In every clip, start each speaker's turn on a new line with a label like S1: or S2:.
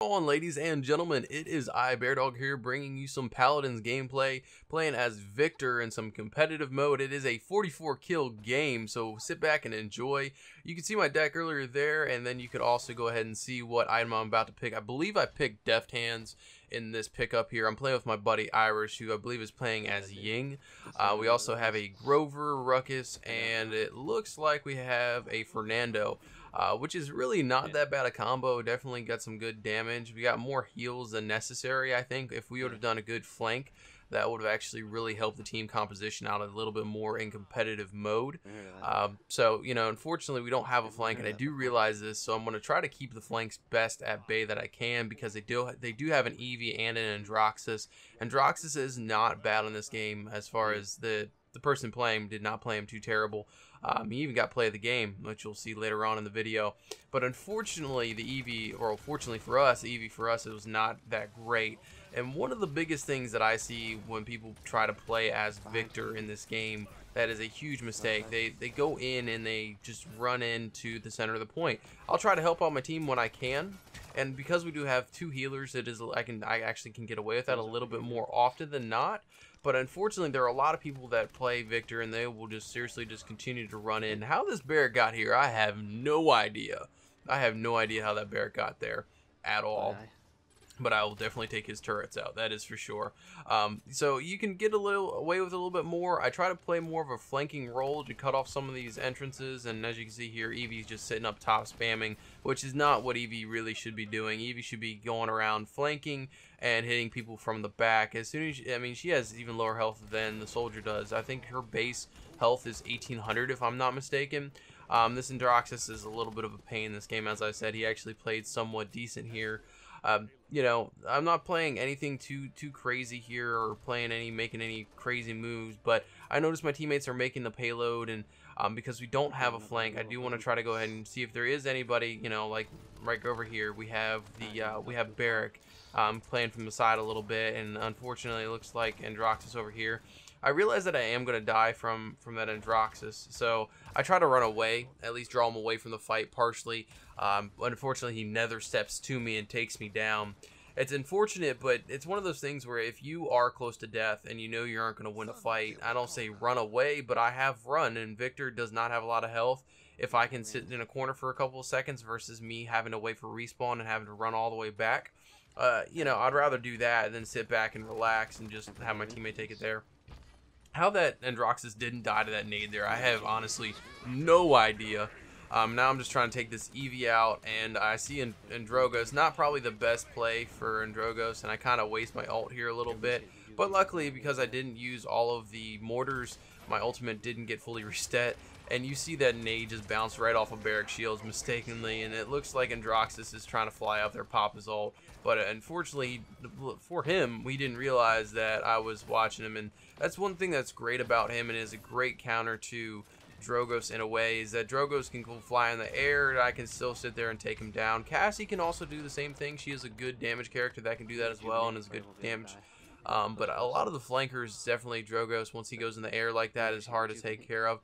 S1: On, ladies and gentlemen, it is I, Bear Dog, here bringing you some Paladins gameplay, playing as Viktor in some competitive mode. It is a 44 kill game, so sit back and enjoy. You can see my deck earlier there, and then you could also go ahead and see what item I'm about to pick. I believe I picked Deft Hands in this pickup here. I'm playing with my buddy Irish, who I believe is playing as Ying. We also have a Grover, Ruckus, and it looks like we have a Fernando. Which is really not that bad a combo. Definitely got some good damage. We got more heals than necessary, I think. If we would have done a good flank, that would have actually really helped the team composition out a little bit more in competitive mode. So, you know, unfortunately, we don't have a flank, and I do realize this, so I'm going to try to keep the flanks best at bay that I can, because they do have an Eevee and an Androxus. Androxus is not bad in this game as far as the person playing did not play him too terrible. He even got play of the game, which you'll see later on in the video. But unfortunately, the Eevee, or fortunately for us, the Eevee for us, it was not that great. And one of the biggest things that I see when people try to play as Viktor in this game, that is a huge mistake. They go in and they just run into the center of the point. I'll try to help out my team when I can. And because we do have two healers, I actually can get away with that a little bit more often than not. But unfortunately, there are a lot of people that play Viktor, and they will just seriously just continue to run in. How this bear got here, I have no idea. I have no idea how that bear got there at all. But I will definitely take his turrets out, that is for sure. So you can get away with a little bit more. I try to play more of a flanking role to cut off some of these entrances, and as you can see here, Eevee's just sitting up top spamming, which is not what Eevee really should be doing. Eevee should be going around flanking and hitting people from the back. As soon as she has even lower health than the soldier does. I think her base health is 1800 if I'm not mistaken. This Androxus is a little bit of a pain in this game. As I said, he actually played somewhat decent here. You know, I'm not playing anything too crazy here, or making any crazy moves, but I noticed my teammates are making the payload, and because we don't have a flank, I do want to try to go ahead and see if there is anybody, you know, like right over here. We have Barrack playing from the side a little bit, and unfortunately it looks like Androxus over here. I realize that I am going to die from that Androxus, so I try to run away, at least draw him away from the fight partially. Unfortunately, he nether steps to me and takes me down. It's unfortunate, but it's one of those things where if you are close to death and you know you aren't going to win a fight, I don't say run away, but I have run, and Viktor does not have a lot of health. If I can sit in a corner for a couple of seconds versus me having to wait for respawn and having to run all the way back, you know, I'd rather do that than sit back and relax and just have my teammate take it there. How that Androxus didn't die to that nade there, I have honestly no idea. Now I'm just trying to take this Eevee out, and I see Androgos, not probably the best play for Androgos, and I kind of waste my ult here a little bit. But luckily, because I didn't use all of the mortars, my ultimate didn't get fully reset. And you see that nade just bounced right off of Barrack shields mistakenly, and it looks like Androxus is trying to fly out there, pop his ult. But unfortunately, for him, we didn't realize that I was watching him, and that's one thing that's great about him, and is a great counter to Drogos in a way, is that Drogos can go fly in the air, and I can still sit there and take him down. Cassie can also do the same thing. She is a good damage character that can do that as well, and is good damage. But a lot of the flankers, definitely Drogos, once he goes in the air like that, is hard to take care of.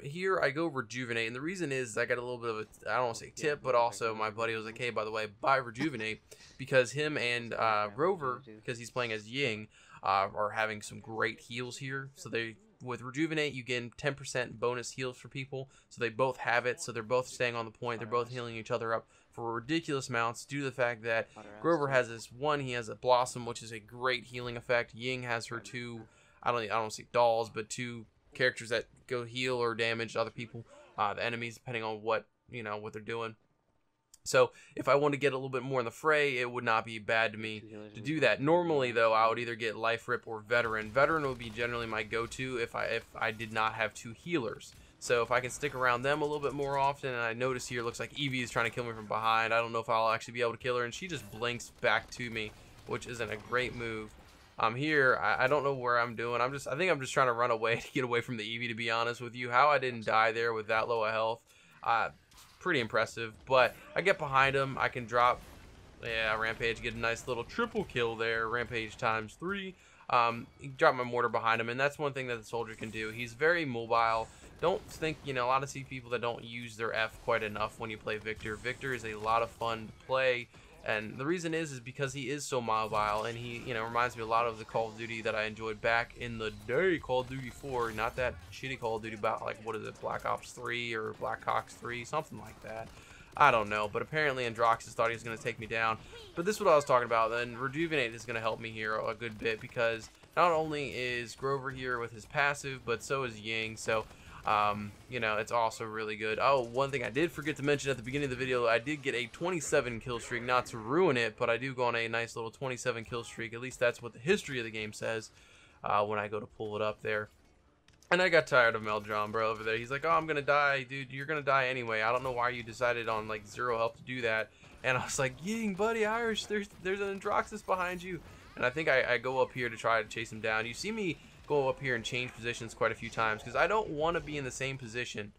S1: Here I go Rejuvenate, and the reason is I got a little bit of a, I don't want to say tip, but also my buddy was like, hey, by the way, buy Rejuvenate, because him and Rover, because he's playing as Ying, are having some great heals here. So with Rejuvenate, you get 10% bonus heals for people, so they both have it, so they're both staying on the point, they're both healing each other up for ridiculous amounts, due to the fact that Grover has this one, he has a Blossom, which is a great healing effect. Ying has her two, I don't say dolls, but two characters that go heal or damage other people, the enemies, depending on what they're doing. So if I want to get a little bit more in the fray, it would not be bad to me to do that. Normally, though, I would either get Life Rip or Veteran. Veteran would be generally my go-to if I did not have two healers. So if I can stick around them a little bit more often, and I notice here, looks like Eevee is trying to kill me from behind. I don't know if I'll actually be able to kill her, and she just blinks back to me, which isn't a great move. Here, I don't know where I'm doing. I think I'm just trying to run away to get away from the Eevee, to be honest with you. How I didn't die there with that low of health, pretty impressive. But I get behind him, I can drop, Rampage, get a nice little triple kill there, Rampage times 3. Drop my mortar behind him, and that's one thing that the soldier can do. He's very mobile. Don't think, a lot of people that don't use their F quite enough when you play Viktor. Viktor is a lot of fun to play. And the reason is because he is so mobile, and he, reminds me a lot of the Call of Duty that I enjoyed back in the day, Call of Duty 4, not that shitty Call of Duty about, like, what is it, Black Ops 3 or Black Ops 3, something like that. I don't know, but apparently Androxus thought he was going to take me down. But this is what I was talking about. Then Rejuvenate is going to help me here a good bit, because not only is Grover here with his passive, but so is Ying. So, it's also really good. Oh, one thing I did forget to mention at the beginning of the video, I did get a 27 kill streak, not to ruin it, but I do go on a nice little 27 kill streak. At least that's what the history of the game says when I go to pull it up there. And I got tired of Meldron, bro, over there. He's like, oh, I'm going to die. Dude, you're going to die anyway. I don't know why you decided on, like, 0 health to do that. And I was like, Ying, buddy, Irish, there's an Androxus behind you. And I think I go up here to try to chase him down. You see me go up here and change positions quite a few times, because I don't want to be in the same position.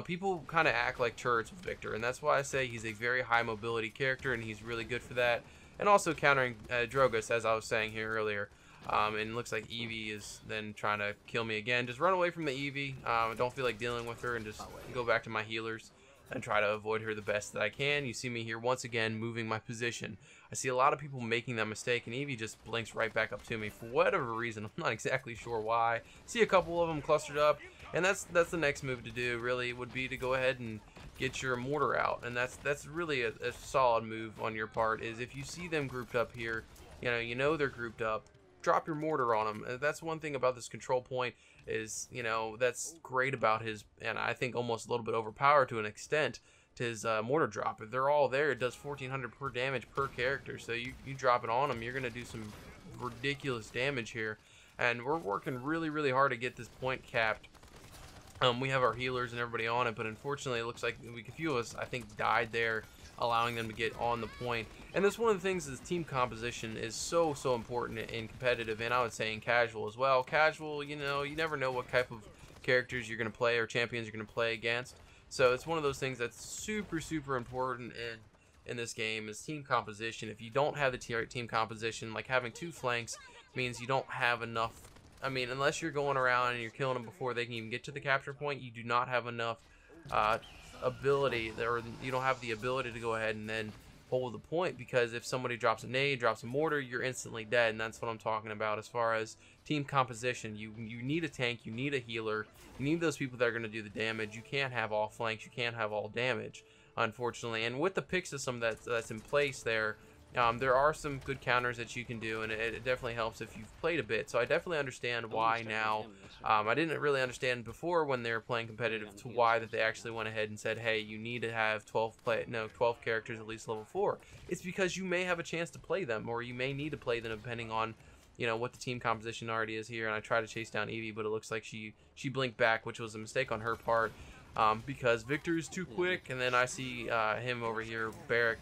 S1: People kind of act like turrets with Viktor, and that's why I say he's a very high mobility character, and he's really good for that. And also countering Drogus, as I was saying here earlier. And it looks like Eevee is then trying to kill me again. Just run away from the Eevee. I don't feel like dealing with her, and just go back to my healers and try to avoid her the best that I can. You see me here once again moving my position. I see a lot of people making that mistake, and Eevee just blinks right back up to me for whatever reason. I'm not exactly sure why. See a couple of them clustered up, and that's the next move to do. Really, would be to go ahead and get your mortar out, and that's really a solid move on your part. Is if you see them grouped up here, you know they're grouped up, drop your mortar on them. That's one thing about this control point is, that's great about his, and I think almost a little bit overpowered to an extent, to his mortar drop. If they're all there, it does 1400 per damage per character. So you drop it on them, you're going to do some ridiculous damage here. And we're working really, really hard to get this point capped. We have our healers and everybody on it, but unfortunately it looks like a few of us, I think, died there, allowing them to get on the point. And that's one of the things is team composition is so important in competitive, and I would say in casual as well. Casual, you never know what type of characters you're going to play or champions you're going to play against. So it's one of those things that's super important in this game is team composition. If you don't have the team composition, like having 2 flanks means you don't have enough. I mean, unless you're going around and you're killing them before they can even get to the capture point, you do not have enough ability, or you don't have the ability to go ahead and then hold the point, because if somebody drops a nade, drops a mortar, you're instantly dead. And that's what I'm talking about as far as team composition. You need a tank, you need a healer, you need those people that are going to do the damage. You can't have all flanks, you can't have all damage, unfortunately. And with the pick system that's in place there are some good counters that you can do, and it definitely helps if you've played a bit. So I definitely understand why now. I didn't really understand before when they were playing competitive to why that they actually went ahead and said, hey, you need to have 12 characters at least level 4. It's because you may have a chance to play them, or you may need to play them depending on what the team composition already is here. And I tried to chase down Eevee, but it looks like she blinked back, which was a mistake on her part, because Viktor is too quick. And then I see him over here, Barrick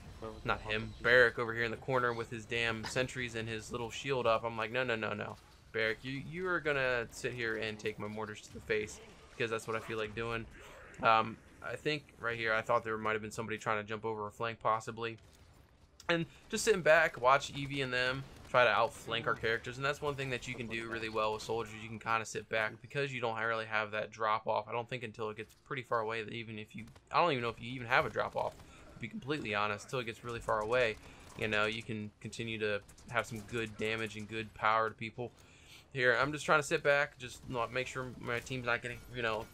S1: over here in the corner with his damn sentries and his little shield up. I'm like, no, Barrick, you are gonna sit here and take my mortars to the face, because that's what I feel like doing. I think right here, I thought there might have been somebody trying to jump over a flank possibly, and just sitting back, watch Eevee and them try to outflank our characters. And that's one thing that you can do really well with soldiers. You can kind of sit back, because you don't really have that drop off. I don't think until it gets pretty far away that I don't even know if you even have a drop off, to be completely honest. Until it gets really far away, you can continue to have some good damage and good power to people. Here, I'm just trying to sit back, just make sure my team's not getting,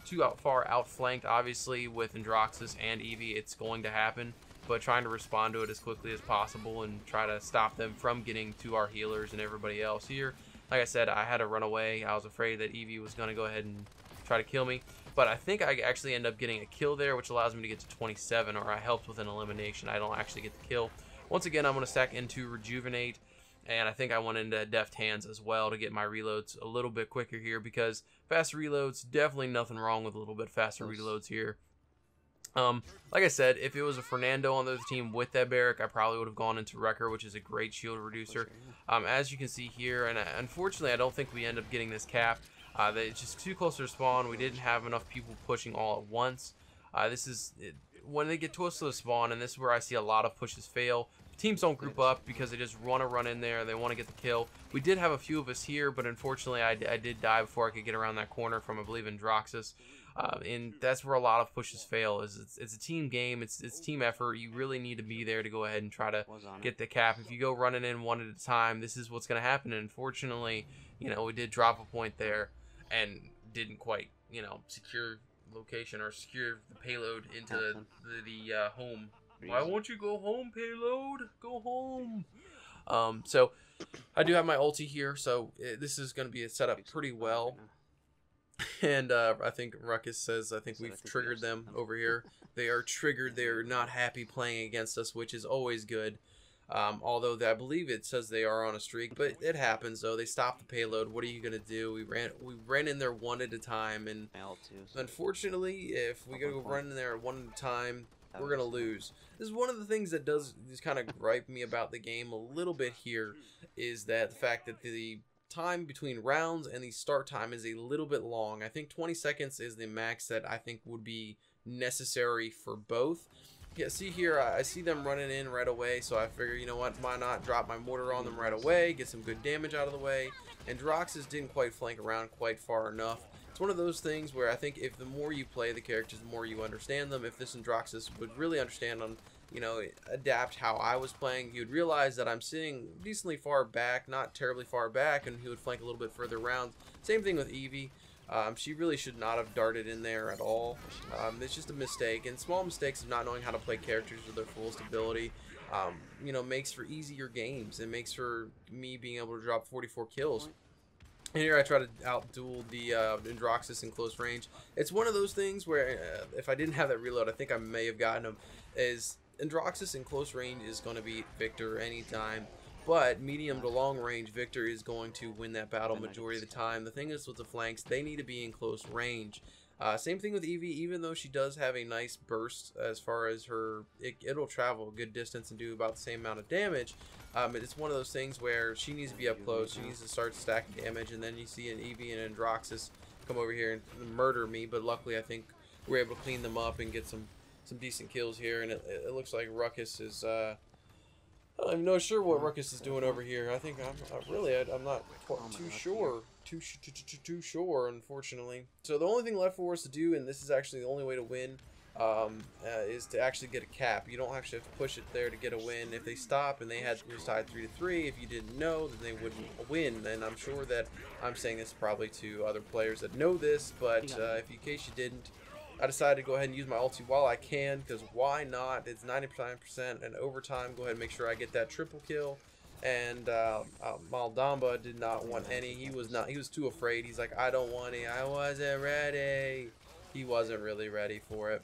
S1: too far outflanked. Obviously, with Androxus and Eevee, it's going to happen, but trying to respond to it as quickly as possible and try to stop them from getting to our healers and everybody else here. Like I said, I had to run away. I was afraid that Eevee was going to go ahead and try to kill me, but I think I actually end up getting a kill there, which allows me to get to 27, or I helped with an elimination. I don't actually get the kill. Once again, I'm going to stack into Rejuvenate. And I think I went into Deft Hands as well to get my reloads a little bit quicker here, because fast reloads, definitely nothing wrong with a little bit faster reloads here. Like I said, if it was a Fernando on the other team with that Barrack, I probably would have gone into Wrecker, which is a great shield reducer. As you can see here, and unfortunately I don't think we end up getting this cap. It's just too close to spawn. We didn't have enough people pushing all at once. When they get close to the spawn, and this is where I see a lot of pushes fail. Teams don't group up because they just want to run in there. They want to get the kill. We did have a few of us here, but unfortunately I did die before I could get around that corner from, I believe, Androxus. And that's where a lot of pushes fail. It's a team game. It's team effort. You really need to be there to go ahead and try to get the cap. If you go running in one at a time, this is what's going to happen. And unfortunately, we did drop a point there and didn't quite, secure location or secure the payload into the home. Why won't you go home, payload? Go home. So I do have my ulti here, so this is going to be set up pretty well. And I think Ruckus says, I think we've triggered them over here. They are triggered. They're not happy playing against us, which is always good. Although I believe it says they are on a streak, but it happens though. They stopped the payload. What are you gonna do? We ran in there one at a time, and unfortunately, if we go run in there one at a time, we're gonna lose. This is one of the things that does kind of gripe me about the game a little bit here, is that the fact that the time between rounds and the start time is a little bit long. I think 20 seconds is the max that I think would be necessary for both. Yeah, see here, I see them running in right away, so I figure, you know what, why not drop my mortar on them right away, get some good damage out of the way. And Droxus didn't quite flank around quite far enough. It's one of those things where I think if the more you play the characters, the more you understand them. If this Androxus would really understand on, adapt how I was playing, he would realize that I'm sitting decently far back, not terribly far back, and he would flank a little bit further around. Same thing with Eevee. She really should not have darted in there at all. It's just a mistake, and small mistakes of not knowing how to play characters to their fullest ability, makes for easier games. It makes for me being able to drop 44 kills. And here I try to outduel the Androxus in close range. It's one of those things where if I didn't have that reload, I think I may have gotten him. Androxus in close range is going to beat Viktor anytime. But medium to long range, Viktor is going to win that battle majority of the time. The thing is with the flanks, they need to be in close range. Same thing with Eevee, even though she does have a nice burst as far as it'll travel a good distance and do about the same amount of damage. It's one of those things where she needs to be up close. She needs to start stacking damage, and then you see an Eevee and Androxus come over here and murder me. But luckily, I think we're able to clean them up and get some decent kills here. And it looks like Ruckus is. I'm not sure what Ruckus is doing over here. I think I'm not too sure, unfortunately. So the only thing left for us to do, and this is actually the only way to win, is to actually get a cap. You don't actually have to push it there to get a win. If they stop and it was tied 3-3, if you didn't know, then they wouldn't win. And I'm sure that I'm saying this probably to other players that know this, but in case you didn't, I decided to go ahead and use my ulti while I can, because why not? It's 99% and overtime. Go ahead and make sure I get that triple kill. And Maldamba did not want any. He was too afraid. He's like, I don't want any. I wasn't ready. He wasn't really ready for it.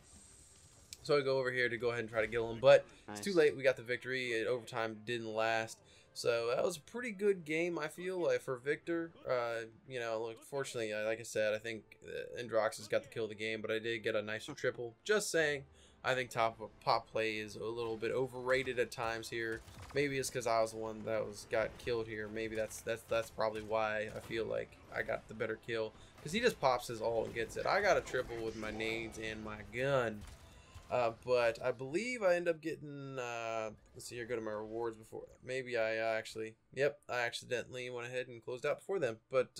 S1: So I go over here to go ahead and try to kill him, but it's too late. We got the victory. Overtime didn't last. So that was a pretty good game, I feel like, for Viktor. Fortunately, like I said, I think Androxus got the kill of the game, but I did get a nicer triple. Just saying, I think top play is a little bit overrated at times here. Maybe it's because I was the one that got killed here. Maybe that's probably why I feel like I got the better kill, because he just pops his ult and gets it. I got a triple with my nades and my gun. But I believe I end up getting, let's see here, go to my rewards before. Maybe I accidentally went ahead and closed out before them. But